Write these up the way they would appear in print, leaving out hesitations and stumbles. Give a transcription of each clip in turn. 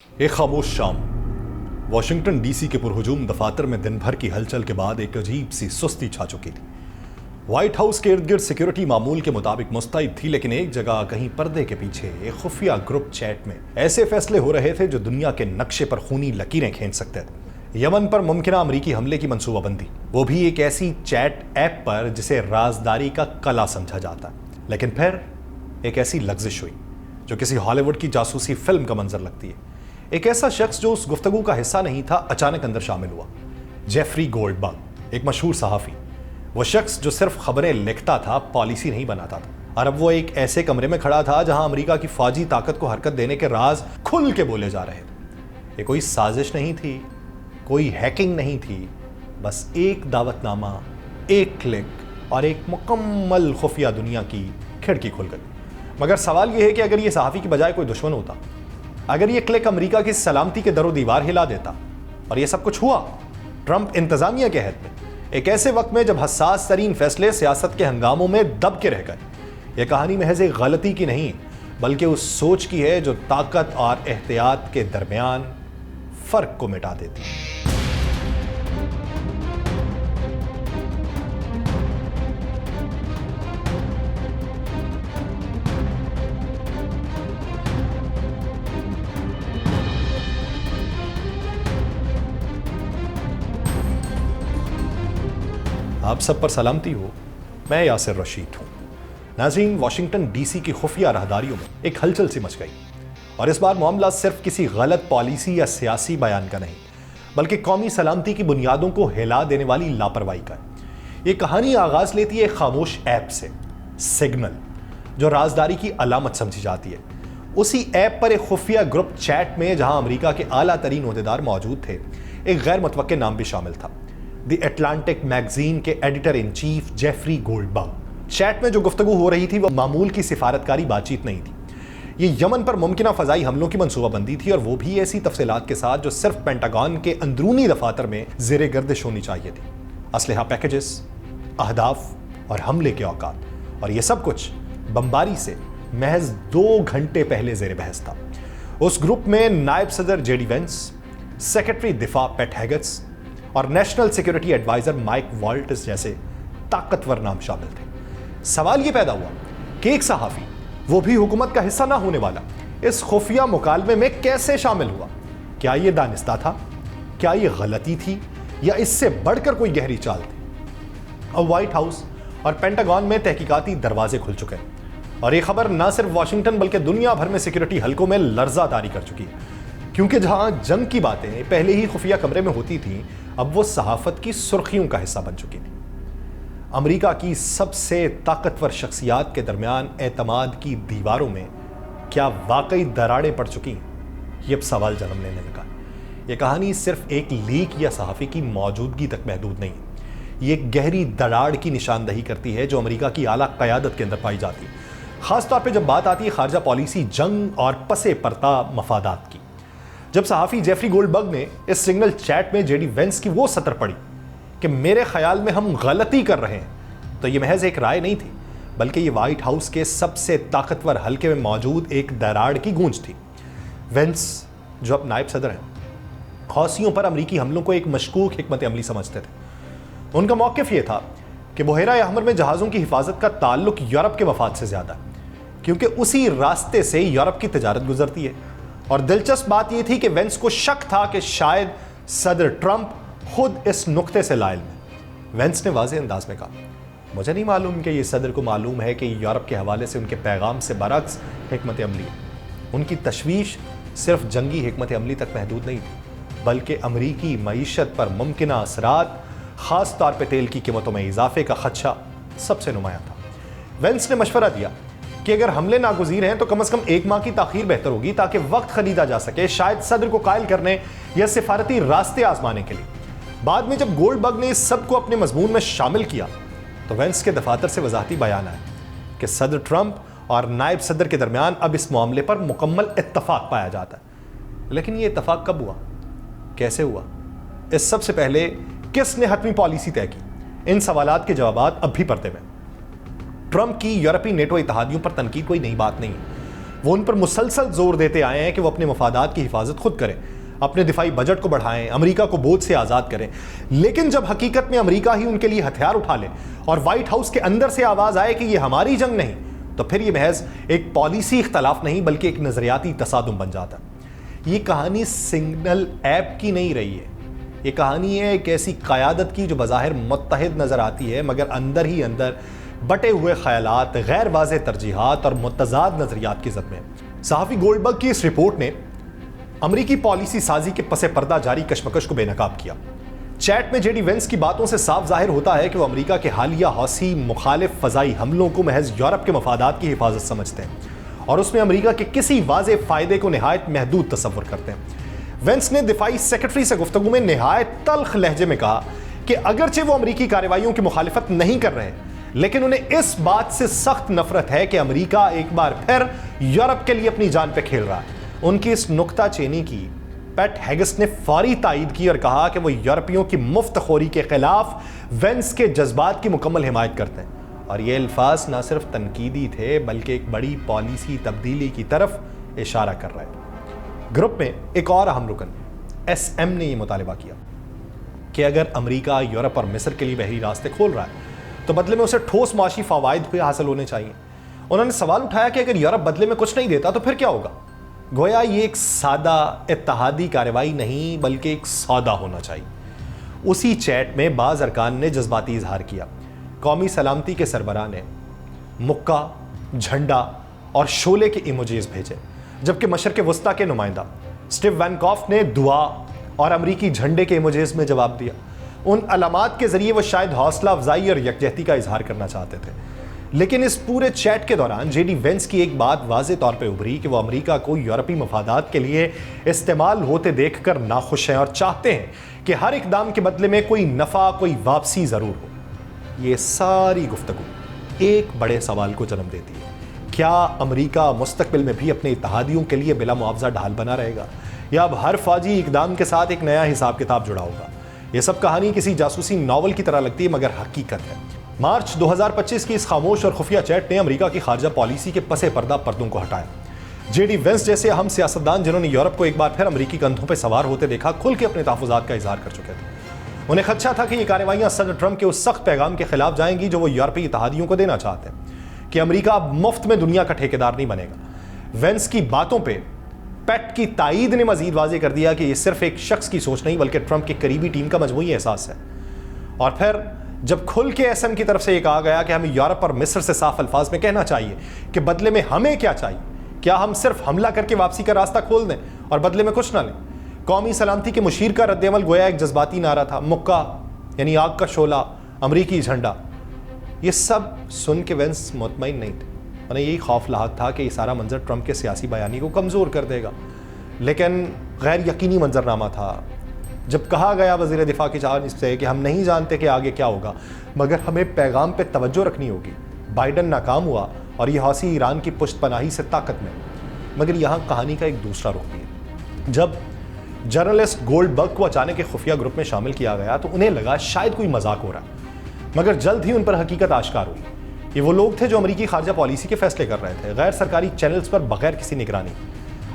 ایک خاموش شام واشنگٹن ڈی سی کے پرہجوم دفاتر میں دن بھر کی ہلچل کے بعد ایک عجیب سی سستی چھا چکی تھی۔ وائٹ ہاؤس کے ارد گرد سیکیورٹی معمول کے مطابق مستعد تھی، لیکن ایک جگہ کہیں پردے کے پیچھے ایک خفیہ گروپ چیٹ میں ایسے فیصلے ہو رہے تھے جو دنیا کے نقشے پر خونی لکیریں کھینچ سکتے تھے۔ یمن پر ممکنہ امریکی حملے کی منصوبہ بندی، وہ بھی ایک ایسی چیٹ ایپ پر جسے رازداری کا کلا سمجھا جاتا ہے، لیکن پھر ایک ایسی لغزش ہوئی جو کسی ہالی ووڈ کی جاسوسی فلم کا منظر لگتی ہے۔ ایک ایسا شخص جو اس گفتگو کا حصہ نہیں تھا اچانک اندر شامل ہوا۔ جیفری گولڈ برگ، ایک مشہور صحافی، وہ شخص جو صرف خبریں لکھتا تھا، پالیسی نہیں بناتا تھا۔ اور اب وہ ایک ایسے کمرے میں کھڑا تھا جہاں امریکہ کی فوجی طاقت کو حرکت دینے کے راز کھل کے بولے جا رہے تھے۔ یہ کوئی سازش نہیں تھی، کوئی ہیکنگ نہیں تھی، بس ایک دعوت نامہ، ایک کلک اور ایک مکمل خفیہ دنیا کی کھڑکی کھل گئی۔ مگر سوال یہ ہے کہ اگر یہ صحافی کی بجائے کوئی دشمن ہوتا، اگر یہ کلک امریکہ کی سلامتی کے در و دیوار ہلا دیتا، اور یہ سب کچھ ہوا ٹرمپ انتظامیہ کے عہد میں، ایک ایسے وقت میں جب حساس ترین فیصلے سیاست کے ہنگاموں میں دب کے رہ گئے۔ یہ کہانی محض ایک غلطی کی نہیں، بلکہ اس سوچ کی ہے جو طاقت اور احتیاط کے درمیان فرق کو مٹا دیتی ہے۔ آپ سب پر سلامتی ہو، میں یاسر رشید ہوں۔ ناظرین، واشنگٹن ڈی سی کی خفیہ راہداریوں میں ایک ہلچل سی مچ گئی، اور اس بار معاملہ صرف کسی غلط پالیسی یا سیاسی بیان کا نہیں، بلکہ قومی سلامتی کی بنیادوں کو ہلا دینے والی لاپرواہی کا ہے۔ یہ کہانی آغاز لیتی ہے ایک خاموش ایپ سے، سگنل، جو رازداری کی علامت سمجھی جاتی ہے۔ اسی ایپ پر ایک خفیہ گروپ چیٹ میں جہاں امریکہ کے اعلیٰ ترین عہدیدار موجود تھے، ایک غیر متوقع نام بھی شامل تھا، دی اٹلانٹک میگزین کے editor in chief Jeffrey gold برگ۔ چیٹ میں جو گفتگو ہو رہی تھی وہ معمول کی سفارتکاری بات چیت نہیں تھی، یہ یمن پر ممکنہ فضائی حملوں کی منصوبہ بندی تھی، اور وہ بھی ایسی تفصیلات کے ساتھ جو صرف پینٹاگون کے اندرونی دفاتر میں زیر گردش ہونی چاہیے تھی۔ اسلحہ پیکجز، اہداف اور حملے کے اوقات، اور یہ سب کچھ بمباری سے محض 2 گھنٹے پہلے زیر بحث تھا۔ اس گروپ میں نائب صدر جے ڈی وینس، سیکرٹری دفاع پیٹ ہیگٹس اور نیشنل سیکیورٹی ایڈوائزر مائک والٹز جیسے طاقتور نام شامل تھے۔ سوال یہ پیدا ہوا کہ ایک صحافی، وہ بھی حکومت کا حصہ نہ ہونے والا، اس خفیہ مکالمے میں کیسے شامل ہوا؟ کیا یہ دانستہ تھا؟ کیا یہ غلطی تھی؟ یا اس سے بڑھ کر کوئی گہری چال تھی؟ اب وائٹ ہاؤس اور پینٹاگون میں تحقیقاتی دروازے کھل چکے ہیں، اور یہ خبر نہ صرف واشنگٹن بلکہ دنیا بھر میں سیکیورٹی حلقوں میں لرزہ طاری کر چکی ہے، کیونکہ جہاں جنگ کی باتیں پہلے ہی خفیہ کمرے میں ہوتی تھیں، اب وہ صحافت کی سرخیوں کا حصہ بن چکی تھی۔ امریکہ کی سب سے طاقتور شخصیات کے درمیان اعتماد کی دیواروں میں کیا واقعی دراڑیں پڑ چکی ہیں؟ یہ اب سوال جنم لینے لگا۔ یہ کہانی صرف ایک لیک یا صحافی کی موجودگی تک محدود نہیں ہے، یہ ایک گہری دراڑ کی نشاندہی کرتی ہے جو امریکہ کی اعلیٰ قیادت کے اندر پائی جاتی ہے، خاص طور پہ جب بات آتی ہے خارجہ پالیسی، جنگ اور پس پردہ مفادات کی۔ جب صحافی جیفری گولڈ برگ نے اس سگنل چیٹ میں جے ڈی وینس کی وہ سطر پڑھی کہ میرے خیال میں ہم غلطی کر رہے ہیں، تو یہ محض ایک رائے نہیں تھی، بلکہ یہ وائٹ ہاؤس کے سب سے طاقتور حلقے میں موجود ایک دراڑ کی گونج تھی۔ وینس، جو اب نائب صدر ہیں، حوثیوں پر امریکی حملوں کو ایک مشکوک حکمت عملی سمجھتے تھے۔ ان کا موقف یہ تھا کہ بحیرہ احمر میں جہازوں کی حفاظت کا تعلق یورپ کے مفاد سے زیادہ ہے، کیونکہ اسی راستے سے یورپ کی تجارت گزرتی ہے۔ اور دلچسپ بات یہ تھی کہ وینس کو شک تھا کہ شاید صدر ٹرمپ خود اس نقطے سے لا علم ہے۔ وینس نے واضح انداز میں کہا، مجھے نہیں معلوم کہ یہ صدر کو معلوم ہے کہ یورپ کے حوالے سے ان کے پیغام سے برعکس حکمت عملی ہے۔ ان کی تشویش صرف جنگی حکمت عملی تک محدود نہیں تھی، بلکہ امریکی معیشت پر ممکنہ اثرات، خاص طور پہ تیل کی قیمتوں میں اضافے کا خدشہ سب سے نمایاں تھا۔ وینس نے مشورہ دیا کہ اگر حملے ناگزیر ہیں تو کم از کم 1 ماہ کی تاخیر بہتر ہوگی تاکہ وقت خریدا جا سکے، شاید صدر کو قائل کرنے یا سفارتی راستے آزمانے کے لیے۔ بعد میں جب گولڈ برگ نے اس سب کو اپنے مضمون میں شامل کیا تو وینس کے دفاتر سے وضاحتی بیان آیا کہ صدر ٹرمپ اور نائب صدر کے درمیان اب اس معاملے پر مکمل اتفاق پایا جاتا ہے۔ لیکن یہ اتفاق کب ہوا؟ کیسے ہوا؟ اس سب سے پہلے کس نے حتمی پالیسی طے کی؟ ان سوالات کے جوابات اب بھی پردے میں۔ ٹرمپ کی یورپی نیٹو اتحادیوں پر تنقید کوئی نئی بات نہیں، وہ ان پر مسلسل زور دیتے آئے ہیں کہ وہ اپنے مفادات کی حفاظت خود کریں، اپنے دفاعی بجٹ کو بڑھائیں، امریکہ کو بوجھ سے آزاد کریں۔ لیکن جب حقیقت میں امریکہ ہی ان کے لیے ہتھیار اٹھا لے اور وائٹ ہاؤس کے اندر سے آواز آئے کہ یہ ہماری جنگ نہیں، تو پھر یہ محض ایک پالیسی اختلاف نہیں بلکہ ایک نظریاتی تصادم بن جاتا ہے۔ یہ کہانی سگنل ایپ کی نہیں رہی ہے، یہ کہانی ہے ایک ایسی قیادت کی جو بظاہر متحد نظر آتی ہے مگر اندر ہی اندر بٹے ہوئے خیالات، غیر واضح ترجیحات اور متضاد نظریات کی زد میں۔ صحافی گولڈبرگ کی اس رپورٹ نے امریکی پالیسی سازی کے پس پردہ جاری کشمکش کو بے نقاب کیا۔ چیٹ میں جے ڈی وینس کی باتوں سے صاف ظاہر ہوتا ہے کہ وہ امریکہ کے حالیہ حوثی مخالف فضائی حملوں کو محض یورپ کے مفادات کی حفاظت سمجھتے ہیں اور اس میں امریکہ کے کسی واضح فائدے کو نہایت محدود تصور کرتے ہیں۔ وینس نے دفاعی سیکرٹری سے گفتگو میں نہایت تلخ لہجے میں کہا کہ اگرچہ وہ امریکی کارروائیوں کی مخالفت نہیں کر رہے لیکن انہیں اس بات سے سخت نفرت ہے کہ امریکہ ایک بار پھر یورپ کے لیے اپنی جان پہ کھیل رہا ہے۔ ان کی اس نکتہ چینی کی پیٹ ہیگس نے فوری تائید کی اور کہا کہ وہ یورپیوں کی مفت خوری کے خلاف وینس کے جذبات کی مکمل حمایت کرتے ہیں، اور یہ الفاظ نہ صرف تنقیدی تھے بلکہ ایک بڑی پالیسی تبدیلی کی طرف اشارہ کر رہے ہیں۔ گروپ میں ایک اور اہم رکن ایس ایم نے یہ مطالبہ کیا کہ اگر امریکہ یورپ اور مصر کے لیے بحری راستے کھول رہا ہے تو بدلے میں اسے ٹھوس معاشی فوائد بھی حاصل ہونے چاہیے۔ انہوں نے سوال اٹھایا کہ اگر یورپ بدلے میں کچھ نہیں دیتا تو پھر کیا ہوگا؟ گویا یہ ایک سادہ اتحادی کارروائی نہیں بلکہ ایک سودا ہونا چاہیے۔ اسی چیٹ میں بعض ارکان نے جذباتی اظہار کیا۔ قومی سلامتی کے سربراہ نے مکہ، جھنڈا اور شعلے کے ایموجیز بھیجے، جبکہ مشرق وسطیٰ کے نمائندہ اسٹیو وینکوف نے دعا اور امریکی جھنڈے کے ایموجیز میں جواب دیا۔ ان علامات کے ذریعے وہ شاید حوصلہ افزائی اور یکجہتی کا اظہار کرنا چاہتے تھے، لیکن اس پورے چیٹ کے دوران جے ڈی وینس کی ایک بات واضح طور پہ ابھری کہ وہ امریکہ کو یورپی مفادات کے لیے استعمال ہوتے دیکھ کر ناخوش ہیں اور چاہتے ہیں کہ ہر اقدام کے بدلے میں کوئی نفع، کوئی واپسی ضرور ہو۔ یہ ساری گفتگو ایک بڑے سوال کو جنم دیتی ہے: کیا امریکہ مستقبل میں بھی اپنے اتحادیوں کے لیے بلا معاوضہ ڈھال بنا رہے گا، یا اب ہر فوجی اقدام کے ساتھ ایک نیا حساب کتاب جڑا ہوگا؟ یہ سب کہانی کسی جاسوسی ناول کی طرح لگتی ہے مگر حقیقت ہے۔ مارچ 2025 کی اس خاموش اور خفیہ چیٹ نے امریکہ کی خارجہ پالیسی کے پس پردہ پردوں کو ہٹایا۔ جے ڈی وینس جیسے اہم سیاستدان جنہوں نے یورپ کو ایک بار پھر امریکی کندھوں پہ سوار ہوتے دیکھا، کھل کے اپنے تحفظات کا اظہار کر چکے تھے۔ انہیں خدشہ تھا کہ یہ کارروائیاں صدر ٹرمپ کے اس سخت پیغام کے خلاف جائیں گی جو وہ یورپی اتحادیوں کو دینا چاہتے ہیں کہ امریکہ اب مفت میں دنیا کا ٹھیکیدار نہیں بنے گا۔ وینس کی باتوں پہ پیٹ کی تائید نے مزید واضح کر دیا کہ یہ صرف ایک شخص کی سوچ نہیں بلکہ ٹرمپ کی قریبی ٹیم کا مجموعی احساس ہے۔ اور پھر جب کھل کے ایس ایم کی طرف سے یہ کہا گیا کہ ہمیں یورپ اور مصر سے صاف الفاظ میں کہنا چاہیے کہ بدلے میں ہمیں کیا چاہیے، کیا ہم صرف حملہ کر کے واپسی کا راستہ کھول دیں اور بدلے میں کچھ نہ لیں؟ قومی سلامتی کے مشیر کا رد عمل گویا ایک جذباتی نعرہ تھا: مکہ یعنی آگ کا شعلہ، امریکی جھنڈا۔ یہ سب سن کے وینس مطمئن نہیں تھے، انہیں یہی خوف لاحق تھا کہ یہ سارا منظر ٹرمپ کے سیاسی بیانی کو کمزور کر دے گا، لیکن غیر یقینی منظرنامہ تھا۔ جب کہا گیا وزیر دفاع کی جانب سے کہ ہم نہیں جانتے کہ آگے کیا ہوگا مگر ہمیں پیغام پہ توجہ رکھنی ہوگی، بائیڈن ناکام ہوا اور یہ حوثی ایران کی پشت پناہی سے طاقت میں۔ مگر یہاں کہانی کا ایک دوسرا رخ بھی ہے۔ جب جرنلسٹ گولڈبرگ کو اچانک ایک خفیہ گروپ میں شامل کیا گیا تو انہیں لگا شاید کوئی مذاق ہو رہا، مگر جلد ہی ان پر حقیقت آشکار ہوئی۔ یہ وہ لوگ تھے جو امریکی خارجہ پالیسی کے فیصلے کر رہے تھے، غیر سرکاری چینلز پر بغیر کسی نگرانی۔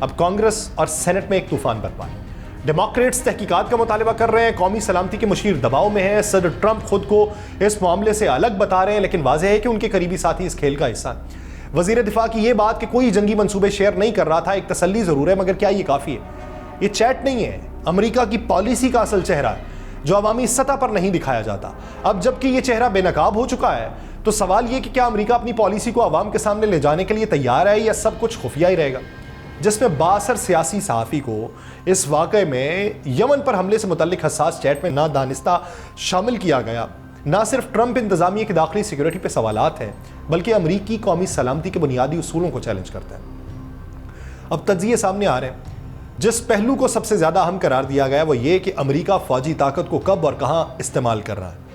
اب کانگریس اور سینٹ میں ایک طوفان برپا ہے۔ ڈیموکریٹس تحقیقات کا مطالبہ کر رہے ہیں، قومی سلامتی کے مشیر دباؤ میں ہیں، صدر ٹرمپ خود کو اس معاملے سے الگ بتا رہے ہیں، لیکن واضح ہے کہ ان کے قریبی ساتھی اس کھیل کا حصہ ہیں۔ وزیر دفاع کی یہ بات کہ کوئی جنگی منصوبے شیئر نہیں کر رہا تھا ایک تسلی ضرور ہے، مگر کیا یہ کافی ہے؟ یہ چیٹ نہیں ہے، امریکہ کی پالیسی کا اصل چہرہ ہے جو عوامی سطح پر نہیں دکھایا جاتا۔ اب جبکہ یہ چہرہ بے نقاب ہو چکا ہے تو سوال یہ کہ کیا امریکہ اپنی پالیسی کو عوام کے سامنے لے جانے کے لیے تیار ہے یا سب کچھ خفیہ ہی رہے گا؟ جس میں بااثر سیاسی صحافی کو اس واقعے میں یمن پر حملے سے متعلق حساس چیٹ میں نادانستہ شامل کیا گیا، نہ صرف ٹرمپ انتظامیہ کی داخلی سیکیورٹی پہ سوالات ہیں بلکہ امریکی قومی سلامتی کے بنیادی اصولوں کو چیلنج کرتا ہے۔ اب تجزیے سامنے آ رہے ہیں۔ جس پہلو کو سب سے زیادہ اہم قرار دیا گیا وہ یہ کہ امریکہ فوجی طاقت کو کب اور کہاں استعمال کر رہا ہے،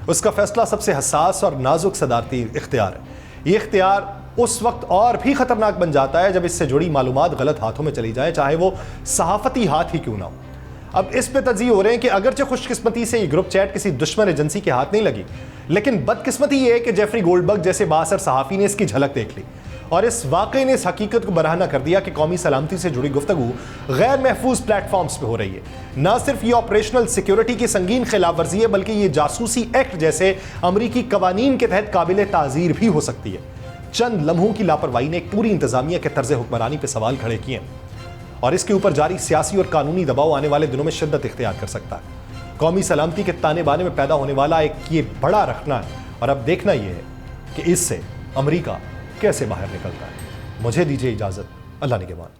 اس کا فیصلہ سب سے حساس اور نازک صدارتی اختیار ہے۔ یہ اختیار اس وقت اور بھی خطرناک بن جاتا ہے جب اس سے جڑی معلومات غلط ہاتھوں میں چلی جائیں، چاہے وہ صحافتی ہاتھ ہی کیوں نہ ہو۔ اب اس پہ تجزیے ہو رہے ہیں کہ اگرچہ خوش قسمتی سے یہ گروپ چیٹ کسی دشمن ایجنسی کے ہاتھ نہیں لگی، لیکن بدقسمتی یہ ہے کہ جیفری گولڈبرگ جیسے بااثر صحافی نے اس کی جھلک دیکھ لی اور اس واقعے نے اس حقیقت کو برہنہ کر دیا کہ قومی سلامتی سے جڑی گفتگو غیر محفوظ پلیٹ فارمز پہ ہو رہی ہے۔ نہ صرف یہ آپریشنل سیکیورٹی کی سنگین خلاف ورزی ہے، بلکہ یہ جاسوسی ایکٹ جیسے امریکی قوانین کے تحت قابل تعزیر بھی ہو سکتی ہے۔ چند لمحوں کی لاپرواہی نے ایک پوری انتظامیہ کے طرز حکمرانی پہ سوال کھڑے کیے ہیں، اور اس کے اوپر جاری سیاسی اور قانونی دباؤ آنے والے دنوں میں شدت اختیار کر سکتا ہے۔ قومی سلامتی کے تانے بانے میں پیدا ہونے والا ایک یہ بڑا رخنہ ہے، اور اب دیکھنا یہ ہے کہ اس سے امریکہ کیسے باہر نکلتا ہے۔ مجھے دیجیے اجازت، اللہ نگہبان۔